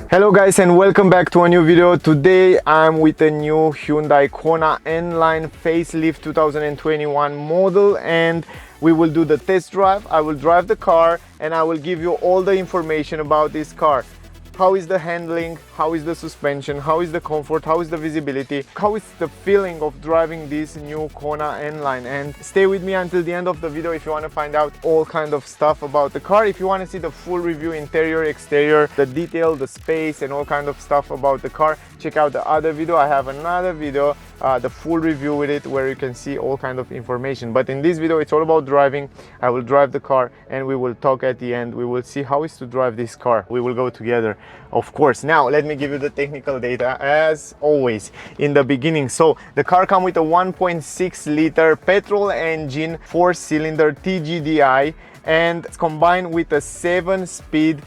Hello guys, and welcome back to a new video. Today I'm with a new Hyundai Kona N Line facelift 2021 model, and we will do the test drive. I will drive the car and I will give you all the information about this car. How is the handling, how is the suspension, how is the comfort, how is the visibility, how is the feeling of driving this new Kona N Line. And stay with me until the end of the video if you want to find out all kind of stuff about the car. If you want to see the full review, interior, exterior, the detail, the space and all kind of stuff about the car, check out the other video. I have another video, the full review with it, where you can see all kind of information. But in this video it's all about driving. I will drive the car and we will talk at the end. We will see how is to drive this car. We will go together, of course. Now let me give you the technical data as always in the beginning. So the car comes with a 1.6 liter petrol engine, 4-cylinder T-GDi, and it's combined with a 7-speed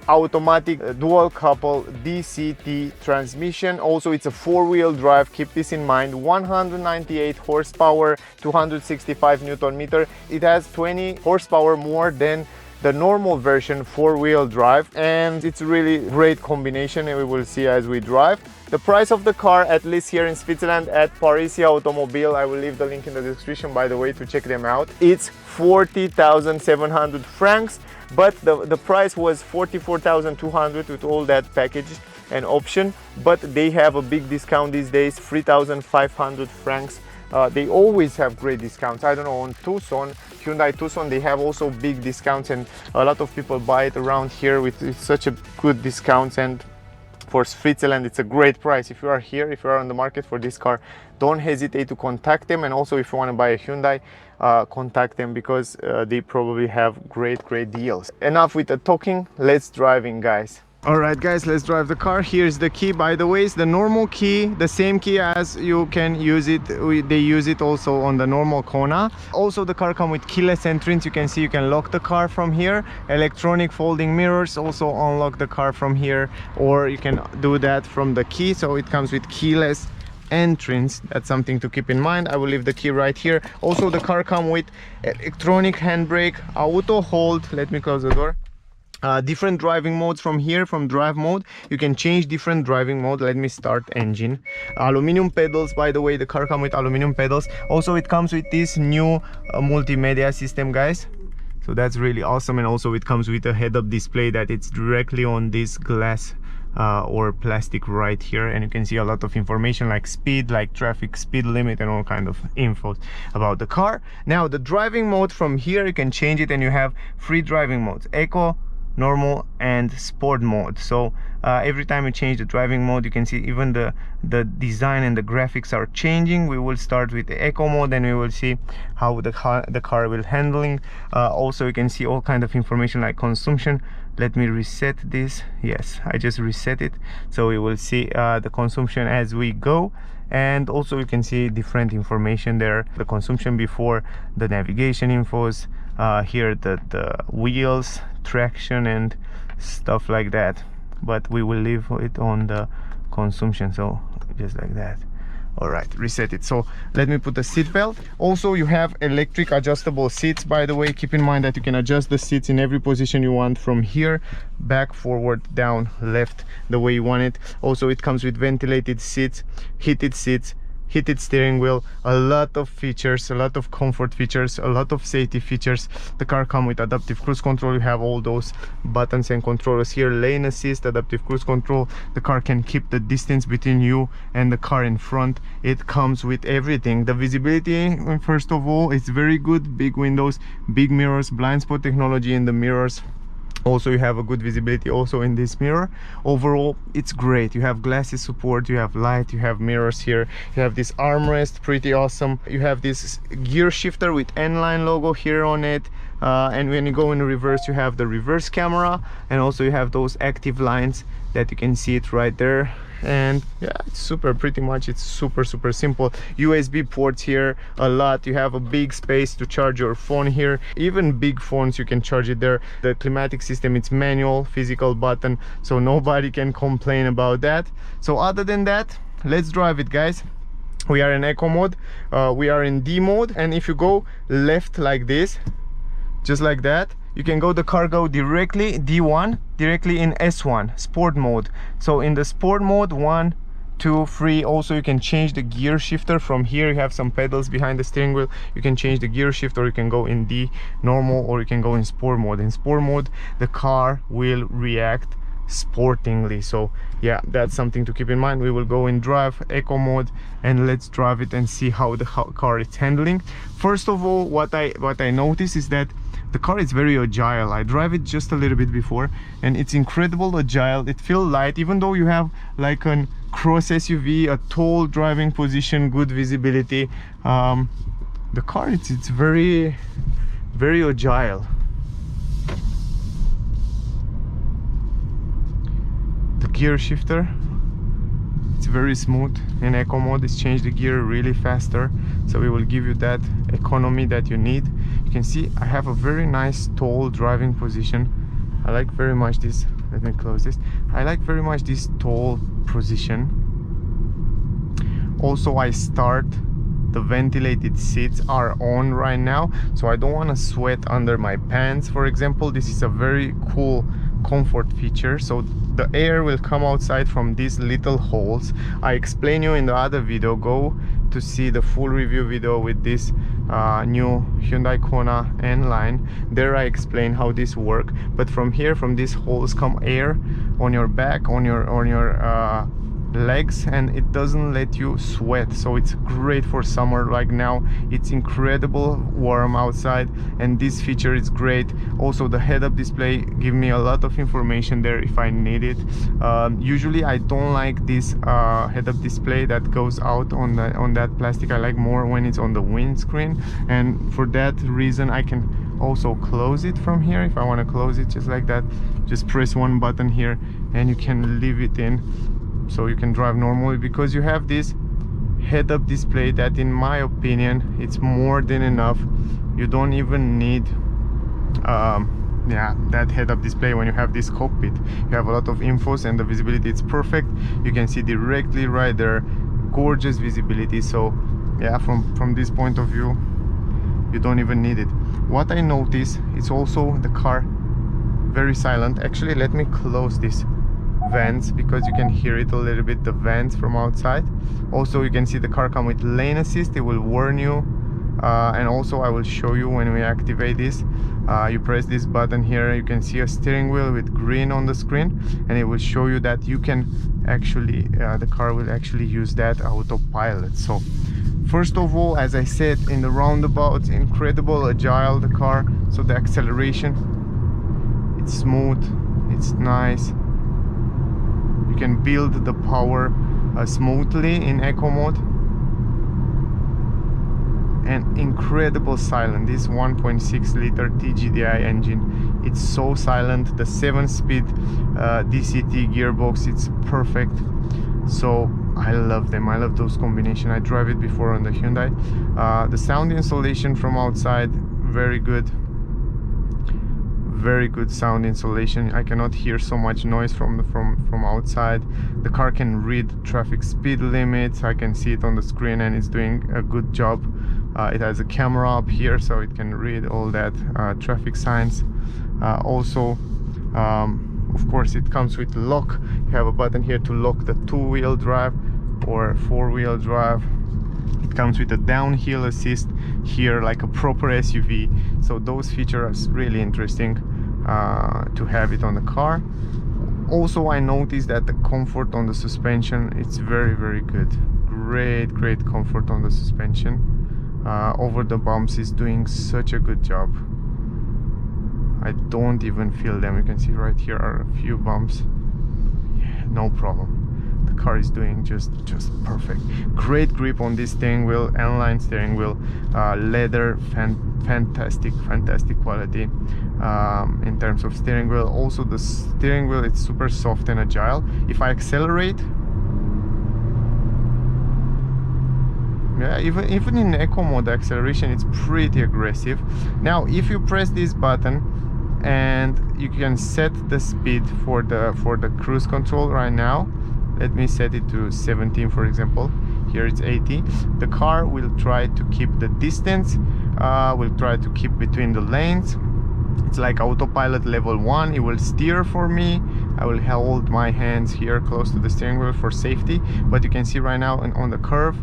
automatic dual couple DCT transmission. Also it's a 4-wheel drive, keep this in mind. 198 horsepower, 265 Newton meter. It has 20 horsepower more than the normal version 4-wheel drive, and it's a really great combination, and we will see as we drive. The price of the car, at least here in Switzerland at Parisia Automobile, I will leave the link in the description by the way to check them out, it's 40,700 francs, but the price was 44,200 with all that package and option, but they have a big discount these days, 3,500 francs. They always have great discounts. I don't know, on Tucson, Hyundai Tucson, they have also big discounts, and a lot of people buy it around here with such a good discounts. And for Switzerland it's a great price. If you are here, if you are on the market for this car, don't hesitate to contact them. And also if you want to buy a Hyundai, contact them, because they probably have great deals. Enough with the talking, let's driving, guys. Alright guys, let's drive the car. Here's the key, by the way. It's the normal key, the same key as you can use it. They use it also on the normal Kona. Also the car comes with keyless entrance. You can see you can lock the car from here. Electronic folding mirrors, also unlock the car from here, or you can do that from the key. So it comes with keyless entrance. That's something to keep in mind. I will leave the key right here. Also the car comes with electronic handbrake, auto hold. Let me close the door. Different driving modes from here. From drive mode you can change different driving mode. Let me start engine. Aluminum pedals, by the way. The car comes with aluminum pedals. Also it comes with this new multimedia system, guys, so that's really awesome. And also it comes with a head-up display that it's directly on this glass or plastic right here, and you can see a lot of information like speed, like traffic, speed limit, and all kind of info about the car. Now the driving mode, from here you can change it, and you have 3 driving modes: eco, normal and sport mode. So every time you change the driving mode, you can see even the design and the graphics are changing. We will start with the eco mode and we will see how the car will handling. Also you can see all kind of information like consumption. Let me reset this. Yes, I just reset it, so we will see the consumption as we go. And also you can see different information there, the consumption before, the navigation infos, here the wheels, traction and stuff like that. But we will leave it on the consumption, so just like that. All right, reset it. So let me put the seat belt. Also you have electric adjustable seats, by the way. Keep in mind that you can adjust the seats in every position you want, from here, back, forward, down, left, the way you want it. Also it comes with ventilated seats, heated seats, heated steering wheel, a lot of features, a lot of comfort features, a lot of safety features. The car comes with adaptive cruise control. You have all those buttons and controllers here. Lane assist, adaptive cruise control. The car can keep the distance between you and the car in front. It comes with everything. The visibility, first of all, it's very good. Big windows, big mirrors, blind spot technology in the mirrors. Also you have a good visibility also in this mirror. Overall it's great. You have glasses support, you have light, you have mirrors here, you have this armrest, pretty awesome. You have this gear shifter with N Line logo here on it, and when you go in reverse you have the reverse camera, and also you have those active lines that you can see it right there. And yeah, it's pretty much it's super simple. USB ports here a lot. You have a big space to charge your phone here. Even big phones you can charge it there. The climatic system, it's manual, physical button, so nobody can complain about that. So other than that, let's drive it, guys. We are in eco mode, we are in D mode, and if you go left like this, just like that, you can go, the car go directly D1, directly in S1 sport mode. So in the sport mode, 1, 2, 3. Also you can change the gear shifter. From here you have some pedals behind the steering wheel, you can change the gear shift, or you can go in D normal, or you can go in sport mode. In sport mode the car will react sportingly. So yeah, that's something to keep in mind. We will go in drive eco mode and let's drive it and see how the car is handling. First of all, what I notice is that the car is very agile. I drive it just a little bit before and it's incredible agile. It feels light, even though you have like an cross SUV, a tall driving position, good visibility. The car, it's very agile. The gear shifter, it's very smooth. In eco mode it's changed the gear really faster, so it will give you that economy that you need. You can see I have a very nice tall driving position. I like very much this. Let me close this. I like very much this tall position. Also, I start, the ventilated seats are on right now, so I don't want to sweat under my pants, for example. This is a very cool comfort feature. So the air will come outside from these little holes. I explain you in the other video. Go to see the full review video with this new Hyundai Kona N Line. There I explain how this works. But from here, from these holes come air on your back, on your legs, and it doesn't let you sweat. So it's great for summer. Like now it's incredible warm outside, and this feature is great. Also the head-up display give me a lot of information there if I need it. Usually I don't like this head-up display that goes out on that plastic. I like more when it's on the windscreen, and for that reason I can also close it from here. If I want to close it just like that, just press one button here and you can leave it in, so you can drive normally, because you have this head-up display that, in my opinion, it's more than enough. You don't even need yeah, that head-up display when you have this cockpit. You have a lot of infos and the visibility, it's perfect. You can see directly right there, gorgeous visibility. So yeah, from this point of view, you don't even need it. What I notice is also the car very silent. Actually, let me close this vents because you can hear it a little bit, the vents from outside. Also you can see the car come with lane assist. It will warn you, and also I will show you when we activate this. You press this button here, you can see a steering wheel with green on the screen, and it will show you that you can actually the car will actually use that autopilot. So first of all, as I said, in the roundabouts, incredible agile the car. So the acceleration, it's smooth, it's nice. You can build the power smoothly in eco mode, and incredible silent. This 1.6 liter T-GDi engine, it's so silent. The 7-speed DCT gearbox, it's perfect. So I love them. I love those combinations. I drive it before on the Hyundai. The sound insulation from outside, very good. Very good sound insulation. I cannot hear so much noise from outside. The car can read traffic speed limits. I can see it on the screen and it's doing a good job. It has a camera up here, so it can read all that traffic signs. Also, of course, it comes with lock. You have a button here to lock the 2-wheel drive or 4-wheel drive. It comes with a downhill assist here, like a proper SUV. So those features are really interesting to have it on the car. Also, I noticed that the comfort on the suspension, it's very good. Great comfort on the suspension. Over the bumps is doing such a good job. I don't even feel them. You can see right here are a few bumps. Yeah, no problem. The car is doing just perfect. Great grip on this steering wheel, N-Line steering wheel, leather, fantastic quality in terms of steering wheel. Also the steering wheel, it's super soft and agile. If I accelerate, yeah, even in eco mode, the acceleration, it's pretty aggressive. Now if you press this button and you can set the speed for the cruise control right now. Let me set it to 17, for example. Here it's 80. The car will try to keep the distance, will try to keep between the lanes. It's like autopilot level 1. It will steer for me. I will hold my hands here close to the steering wheel for safety, but you can see right now on the curve,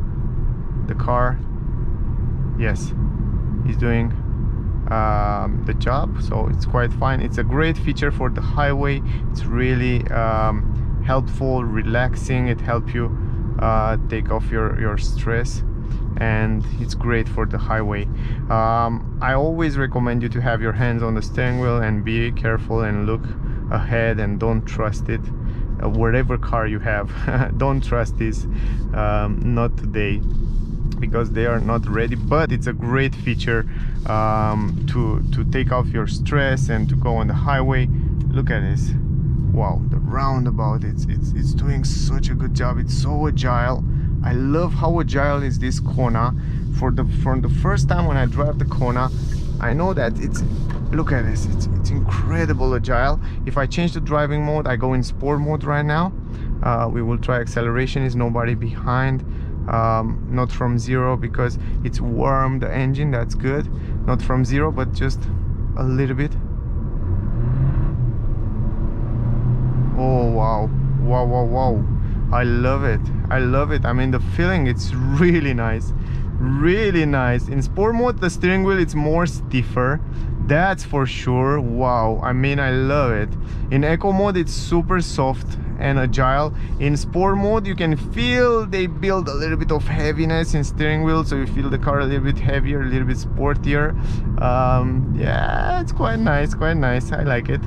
the car, yes, is doing the job, so it's quite fine. It's a great feature for the highway. It's really helpful, relaxing. It helps you take off your stress, and it's great for the highway. I always recommend you to have your hands on the steering wheel and be careful and look ahead, and don't trust it. Whatever car you have, don't trust this, not today, because they are not ready. But it's a great feature to take off your stress and to go on the highway. Look at this. Wow, the roundabout, it's doing such a good job. It's so agile. I love how agile is this Kona. From the first time when I drive the Kona, I know that it's, look at this, it's incredible agile. If I change the driving mode, I go in sport mode right now. We will try acceleration. Is nobody behind. Not from zero, because it's warm, the engine, that's good. Not from zero, but just a little bit. Oh wow, wow, wow, wow. I love it, I love it. I mean, the feeling, it's really nice, really nice. In sport mode, the steering wheel, it's more stiffer, that's for sure. Wow, I mean, I love it. In eco mode, it's super soft and agile. In sport mode, you can feel they build a little bit of heaviness in steering wheel, so you feel the car a little bit heavier, a little bit sportier. Yeah, it's quite nice, quite nice. I like it.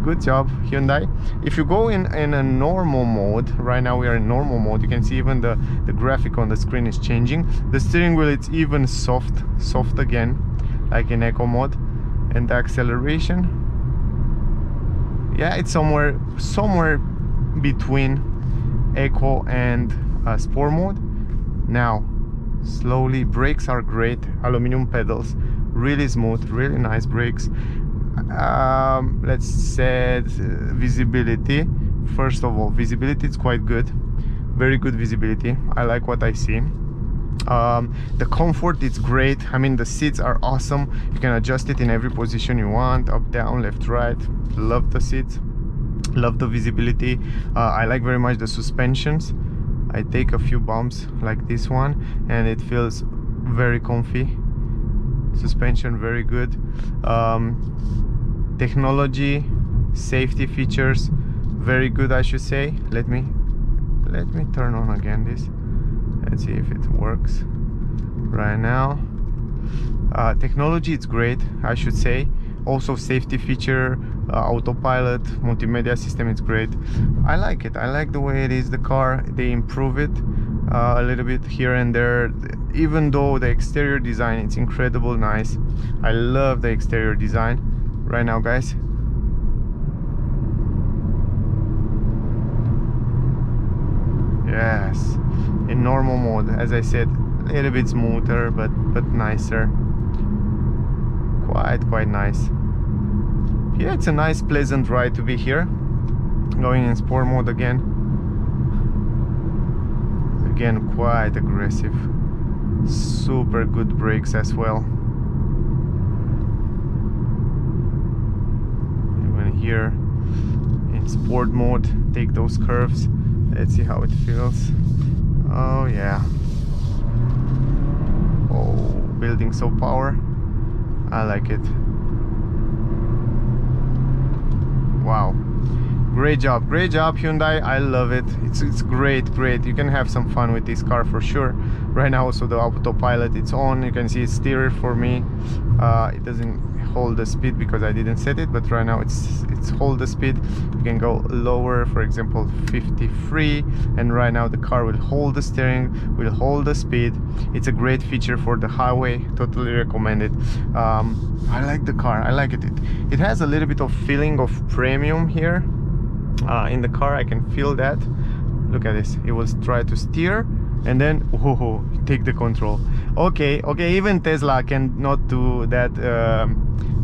Good job, Hyundai. If you go in a normal mode, right now we are in normal mode, you can see even the graphic on the screen is changing. The steering wheel, it's even soft again, like in eco mode. And the acceleration, yeah, it's somewhere between eco and sport mode. Now slowly, brakes are great, aluminum pedals, really smooth, really nice brakes. Let's set visibility. First of all, visibility is quite good, very good visibility. I like what I see. The comfort, it's great. I mean, the seats are awesome. You can adjust it in every position you want, up, down, left, right. Love the seats, love the visibility. I like very much the suspensions. I take a few bumps like this one and it feels very comfy. Suspension very good. Technology, safety features, very good, I should say. Let me turn on again this. Let's see if it works right now. Technology, it's great, I should say. Also safety feature, autopilot, multimedia system, it's great. I like it. I like the way it is, the car. They improve it a little bit here and there. Even though the exterior design, it's incredible nice. I love the exterior design right now, guys. Yes, in normal mode, as I said, a little bit smoother, but nicer. Quite nice. Yeah, it's a nice, pleasant ride to be here. Going in sport mode again, quite aggressive. Super good brakes as well. Even here in sport mode, take those curves. Let's see how it feels. Oh yeah. Oh, building so power. I like it. Wow, great job Hyundai. I love it. It's great. You can have some fun with this car for sure. Right now also the autopilot, it's on. You can see it's steer for me. It doesn't hold the speed because I didn't set it, but right now it's hold the speed. You can go lower, for example 53, and right now the car will hold the steering, will hold the speed. It's a great feature for the highway. Totally recommend it. I like the car. I like it. It has a little bit of feeling of premium here in the car. I can feel that. Look at this. It will try to steer and then whoa, take the control. Okay, even Tesla cannot do that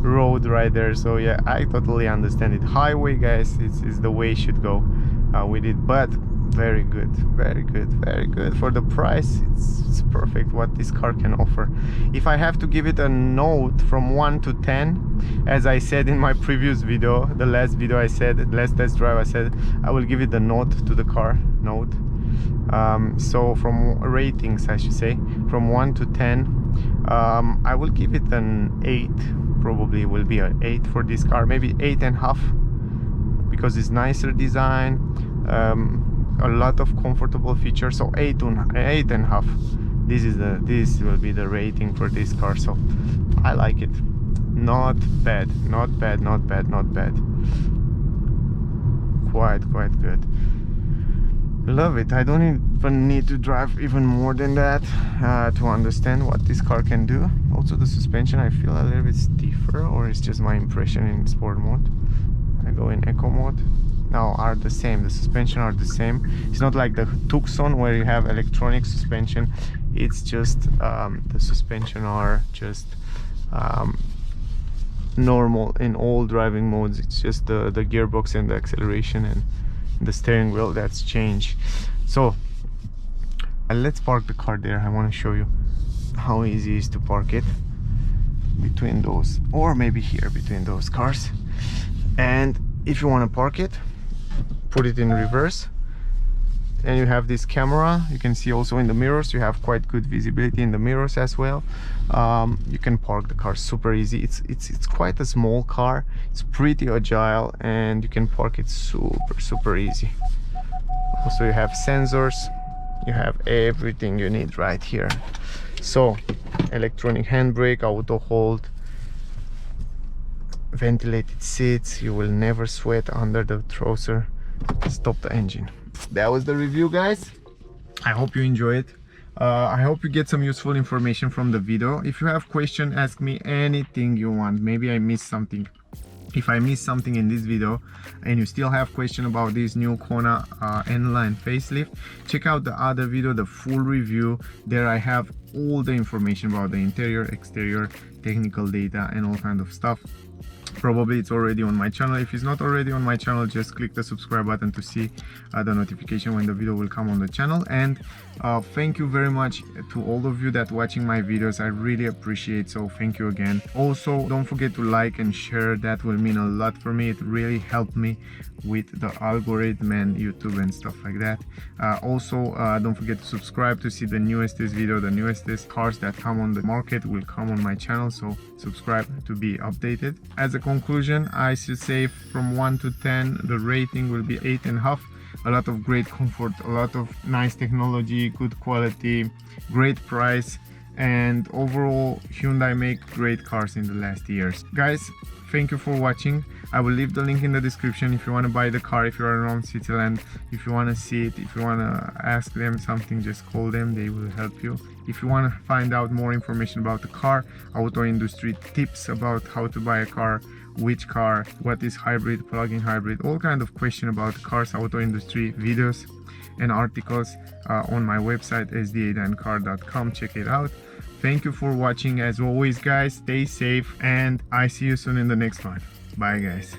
road right there. So yeah, I totally understand it. Highway, guys, is the way it should go with it. But very good, very good, very good. For the price, it's perfect what this car can offer. If I have to give it a note from 1 to 10, as I said in my previous video, the last video I said, last test drive, I said I will give it the note to the car, note. So from ratings, I should say, from 1 to 10, I will give it an 8. Probably will be an 8 for this car, maybe 8.5, because it's nicer design, a lot of comfortable features. So 8.5. This will be the rating for this car. So I like it. Not bad, not bad, not bad, not bad. Quite good. Love it. I don't even need to drive even more than that to understand what this car can do. Also the suspension, I feel a little bit stiffer, or it's just my impression in sport mode. I go in eco mode. Now are the same, the suspension are the same. It's not like the Tucson where you have electronic suspension. It's just the suspension are just normal in all driving modes. It's just the gearbox and the acceleration and the steering wheel that's changed. So let's park the car there. I want to show you how easy it is to park it between those, or maybe here between those cars. And if you want to park it, put it in reverse, and you have this camera. You can see also in the mirrors, you have quite good visibility in the mirrors as well. You can park the car super easy. It's quite a small car, it's pretty agile, and you can park it super easy. Also you have sensors, you have everything you need right here. So electronic handbrake, auto hold, ventilated seats, you will never sweat under the trouser. Stop the engine. That was the review, guys. I hope you enjoy it. I hope you get some useful information from the video. If you have questions, ask me anything you want. Maybe I missed something. If I missed something in this video and you still have question about this new Kona N Line facelift, check out the other video, the full review. There I have all the information about the interior, exterior, technical data and all kind of stuff. Probably it's already on my channel. If it's not already on my channel, just click the subscribe button to see the notification when the video will come on the channel. And thank you very much to all of you that watching my videos. I really appreciate, so thank you again. Also, don't forget to like and share. That will mean a lot for me. It really helped me with the algorithm and YouTube and stuff like that. Also, don't forget to subscribe to see the newest video. The newest cars that come on the market will come on my channel, so subscribe to be updated. As a conclusion, I should say from 1 to 10, the rating will be 8.5. A lot of great comfort, a lot of nice technology, good quality, great price, and overall Hyundai make great cars in the last years. Guys, thank you for watching. I will leave the link in the description if you want to buy the car, if you are around Switzerland, if you want to see it, if you want to ask them something, just call them, they will help you. If you want to find out more information about the car, auto industry tips about how to buy a car, which car, what is hybrid, plug-in hybrid, all kind of question about cars, auto industry videos and articles on my website sda-car.com. check it out. Thank you for watching. As always, guys, stay safe and I see you soon in the next one. Bye, guys.